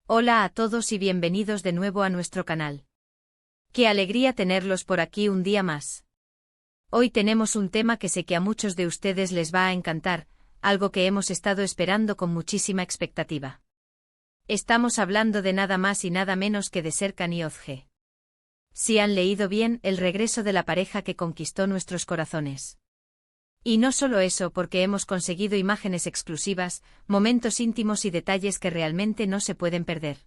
Hola a todos y bienvenidos de nuevo a nuestro canal. Qué alegría tenerlos por aquí un día más. Hoy tenemos un tema que sé que a muchos de ustedes les va a encantar, algo que hemos estado esperando con muchísima expectativa. Estamos hablando de nada más y nada menos que de Serkan y Özge. Si han leído bien, el regreso de la pareja que conquistó nuestros corazones. Y no solo eso, porque hemos conseguido imágenes exclusivas, momentos íntimos y detalles que realmente no se pueden perder.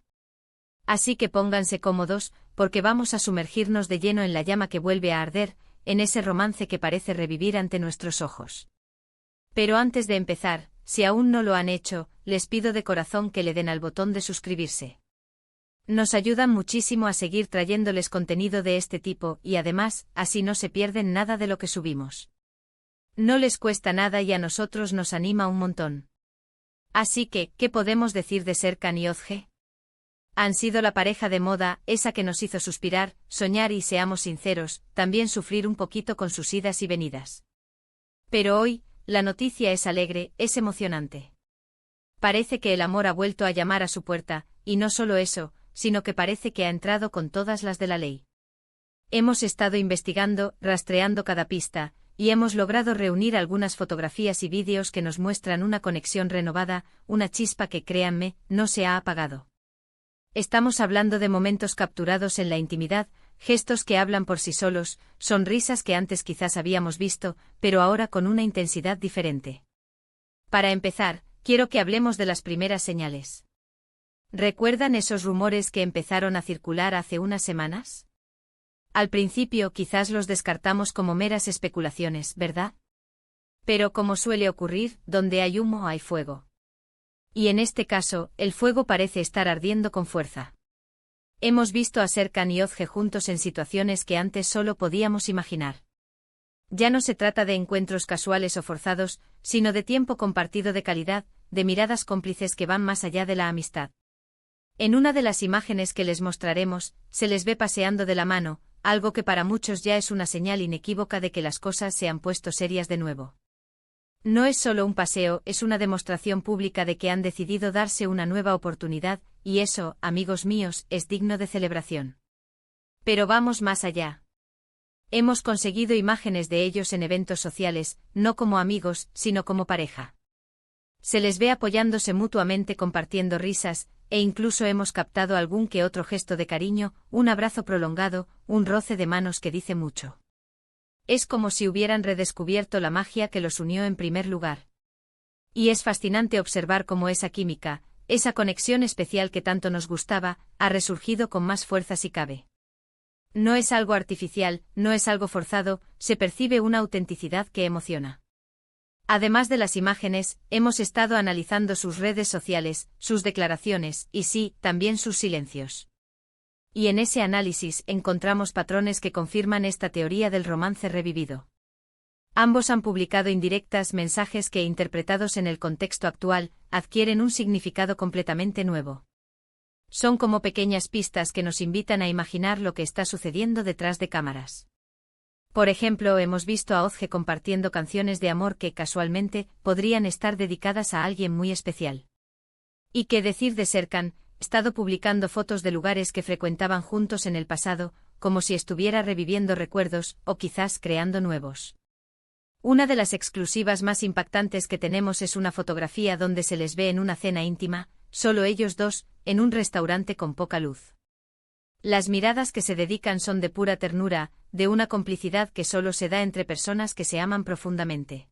Así que pónganse cómodos, porque vamos a sumergirnos de lleno en la llama que vuelve a arder, en ese romance que parece revivir ante nuestros ojos. Pero antes de empezar, si aún no lo han hecho, les pido de corazón que le den al botón de suscribirse. Nos ayudan muchísimo a seguir trayéndoles contenido de este tipo y además, así no se pierden nada de lo que subimos. No les cuesta nada y a nosotros nos anima un montón. Así que, ¿qué podemos decir de Serkan y Özge? Han sido la pareja de moda, esa que nos hizo suspirar, soñar y, seamos sinceros, también sufrir un poquito con sus idas y venidas. Pero hoy, la noticia es alegre, es emocionante. Parece que el amor ha vuelto a llamar a su puerta, y no solo eso, sino que parece que ha entrado con todas las de la ley. Hemos estado investigando, rastreando cada pista, y hemos logrado reunir algunas fotografías y vídeos que nos muestran una conexión renovada, una chispa que, créanme, no se ha apagado. Estamos hablando de momentos capturados en la intimidad, gestos que hablan por sí solos, sonrisas que antes quizás habíamos visto, pero ahora con una intensidad diferente. Para empezar, quiero que hablemos de las primeras señales. ¿Recuerdan esos rumores que empezaron a circular hace unas semanas? Al principio quizás los descartamos como meras especulaciones, ¿verdad? Pero como suele ocurrir, donde hay humo hay fuego. Y en este caso, el fuego parece estar ardiendo con fuerza. Hemos visto a Serkan y Özge juntos en situaciones que antes solo podíamos imaginar. Ya no se trata de encuentros casuales o forzados, sino de tiempo compartido de calidad, de miradas cómplices que van más allá de la amistad. En una de las imágenes que les mostraremos, se les ve paseando de la mano, algo que para muchos ya es una señal inequívoca de que las cosas se han puesto serias de nuevo. No es solo un paseo, es una demostración pública de que han decidido darse una nueva oportunidad, y eso, amigos míos, es digno de celebración. Pero vamos más allá. Hemos conseguido imágenes de ellos en eventos sociales, no como amigos, sino como pareja. Se les ve apoyándose mutuamente, compartiendo risas, e incluso hemos captado algún que otro gesto de cariño, un abrazo prolongado, un roce de manos que dice mucho. Es como si hubieran redescubierto la magia que los unió en primer lugar. Y es fascinante observar cómo esa química, esa conexión especial que tanto nos gustaba, ha resurgido con más fuerza si cabe. No es algo artificial, no es algo forzado, se percibe una autenticidad que emociona. Además de las imágenes, hemos estado analizando sus redes sociales, sus declaraciones, y sí, también sus silencios. Y en ese análisis encontramos patrones que confirman esta teoría del romance revivido. Ambos han publicado indirectas, mensajes que, interpretados en el contexto actual, adquieren un significado completamente nuevo. Son como pequeñas pistas que nos invitan a imaginar lo que está sucediendo detrás de cámaras. Por ejemplo, hemos visto a Özge compartiendo canciones de amor que, casualmente, podrían estar dedicadas a alguien muy especial. ¿Y qué decir de Serkan? Ha estado publicando fotos de lugares que frecuentaban juntos en el pasado, como si estuviera reviviendo recuerdos, o quizás creando nuevos. Una de las exclusivas más impactantes que tenemos es una fotografía donde se les ve en una cena íntima, solo ellos dos, en un restaurante con poca luz. Las miradas que se dedican son de pura ternura, de una complicidad que solo se da entre personas que se aman profundamente.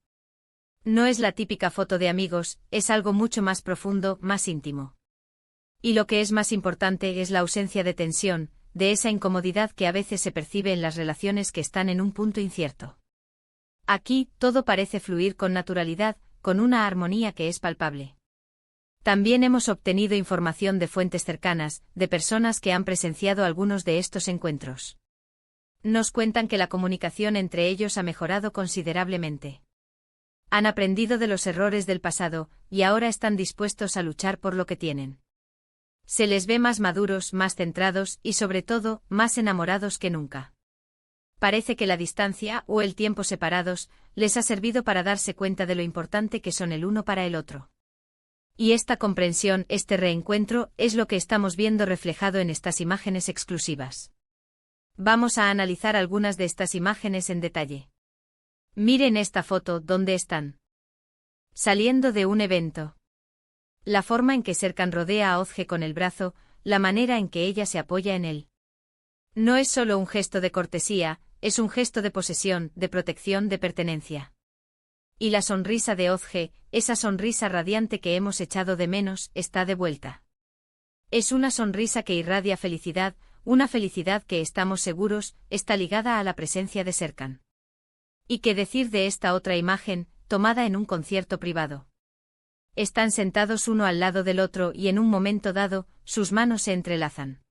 No es la típica foto de amigos, es algo mucho más profundo, más íntimo. Y lo que es más importante es la ausencia de tensión, de esa incomodidad que a veces se percibe en las relaciones que están en un punto incierto. Aquí, todo parece fluir con naturalidad, con una armonía que es palpable. También hemos obtenido información de fuentes cercanas, de personas que han presenciado algunos de estos encuentros. Nos cuentan que la comunicación entre ellos ha mejorado considerablemente. Han aprendido de los errores del pasado, y ahora están dispuestos a luchar por lo que tienen. Se les ve más maduros, más centrados y sobre todo, más enamorados que nunca. Parece que la distancia o el tiempo separados les ha servido para darse cuenta de lo importante que son el uno para el otro. Y esta comprensión, este reencuentro, es lo que estamos viendo reflejado en estas imágenes exclusivas. Vamos a analizar algunas de estas imágenes en detalle. Miren esta foto, ¿dónde están? Saliendo de un evento. La forma en que Serkan rodea a Özge con el brazo, la manera en que ella se apoya en él. No es solo un gesto de cortesía, es un gesto de posesión, de protección, de pertenencia. Y la sonrisa de Özge, esa sonrisa radiante que hemos echado de menos, está de vuelta. Es una sonrisa que irradia felicidad, una felicidad que estamos seguros, está ligada a la presencia de Serkan. ¿Y qué decir de esta otra imagen, tomada en un concierto privado? Están sentados uno al lado del otro y en un momento dado, sus manos se entrelazan.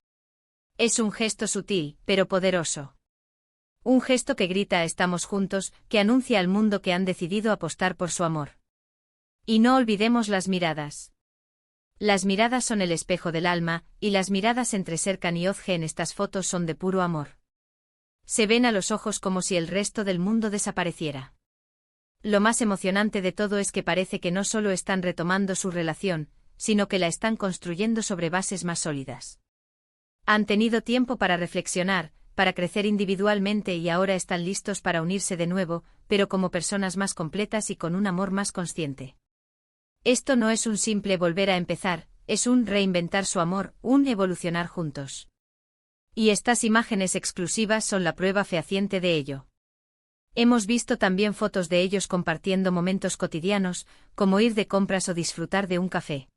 Es un gesto sutil, pero poderoso. Un gesto que grita estamos juntos, que anuncia al mundo que han decidido apostar por su amor. Y no olvidemos las miradas. Las miradas son el espejo del alma, y las miradas entre Serkan y Özge en estas fotos son de puro amor. Se ven a los ojos como si el resto del mundo desapareciera. Lo más emocionante de todo es que parece que no solo están retomando su relación, sino que la están construyendo sobre bases más sólidas. Han tenido tiempo para reflexionar, para crecer individualmente y ahora están listos para unirse de nuevo, pero como personas más completas y con un amor más consciente. Esto no es un simple volver a empezar, es un reinventar su amor, un evolucionar juntos. Y estas imágenes exclusivas son la prueba fehaciente de ello. Hemos visto también fotos de ellos compartiendo momentos cotidianos, como ir de compras o disfrutar de un café.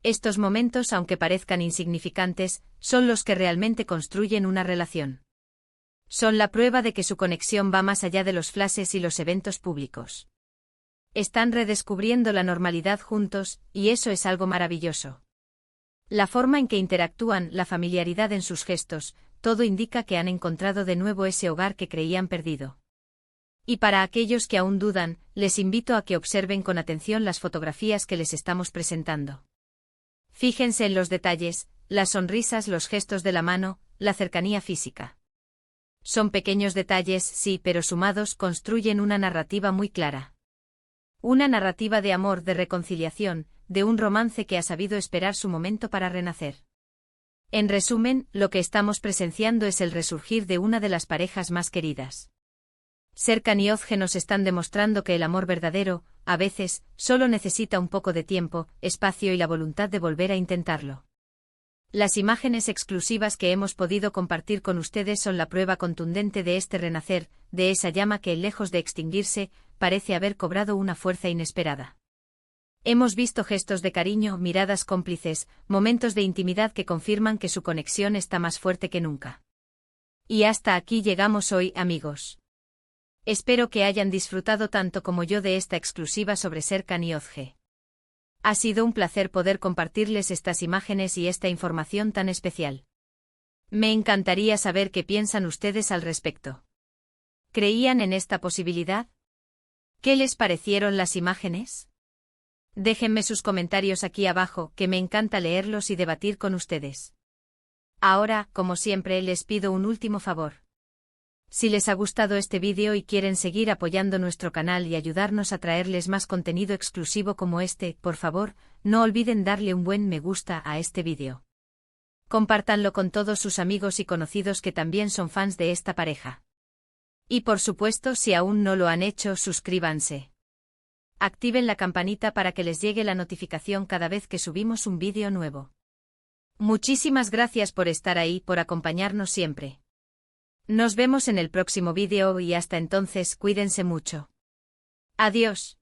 Estos momentos, aunque parezcan insignificantes, son los que realmente construyen una relación. Son la prueba de que su conexión va más allá de los flashes y los eventos públicos. Están redescubriendo la normalidad juntos, y eso es algo maravilloso. La forma en que interactúan, la familiaridad en sus gestos, todo indica que han encontrado de nuevo ese hogar que creían perdido. Y para aquellos que aún dudan, les invito a que observen con atención las fotografías que les estamos presentando. Fíjense en los detalles, las sonrisas, los gestos de la mano, la cercanía física. Son pequeños detalles, sí, pero sumados construyen una narrativa muy clara. Una narrativa de amor, de reconciliación, de un romance que ha sabido esperar su momento para renacer. En resumen, lo que estamos presenciando es el resurgir de una de las parejas más queridas. Serkan y Özge nos están demostrando que el amor verdadero, a veces, solo necesita un poco de tiempo, espacio y la voluntad de volver a intentarlo. Las imágenes exclusivas que hemos podido compartir con ustedes son la prueba contundente de este renacer, de esa llama que, lejos de extinguirse, parece haber cobrado una fuerza inesperada. Hemos visto gestos de cariño, miradas cómplices, momentos de intimidad que confirman que su conexión está más fuerte que nunca. Y hasta aquí llegamos hoy, amigos. Espero que hayan disfrutado tanto como yo de esta exclusiva sobre Serkan y Özge. Ha sido un placer poder compartirles estas imágenes y esta información tan especial. Me encantaría saber qué piensan ustedes al respecto. ¿Creían en esta posibilidad? ¿Qué les parecieron las imágenes? Déjenme sus comentarios aquí abajo, que me encanta leerlos y debatir con ustedes. Ahora, como siempre, les pido un último favor. Si les ha gustado este vídeo y quieren seguir apoyando nuestro canal y ayudarnos a traerles más contenido exclusivo como este, por favor, no olviden darle un buen me gusta a este vídeo. Compártanlo con todos sus amigos y conocidos que también son fans de esta pareja. Y por supuesto, si aún no lo han hecho, suscríbanse. Activen la campanita para que les llegue la notificación cada vez que subimos un vídeo nuevo. Muchísimas gracias por estar ahí, por acompañarnos siempre. Nos vemos en el próximo vídeo y hasta entonces cuídense mucho. Adiós.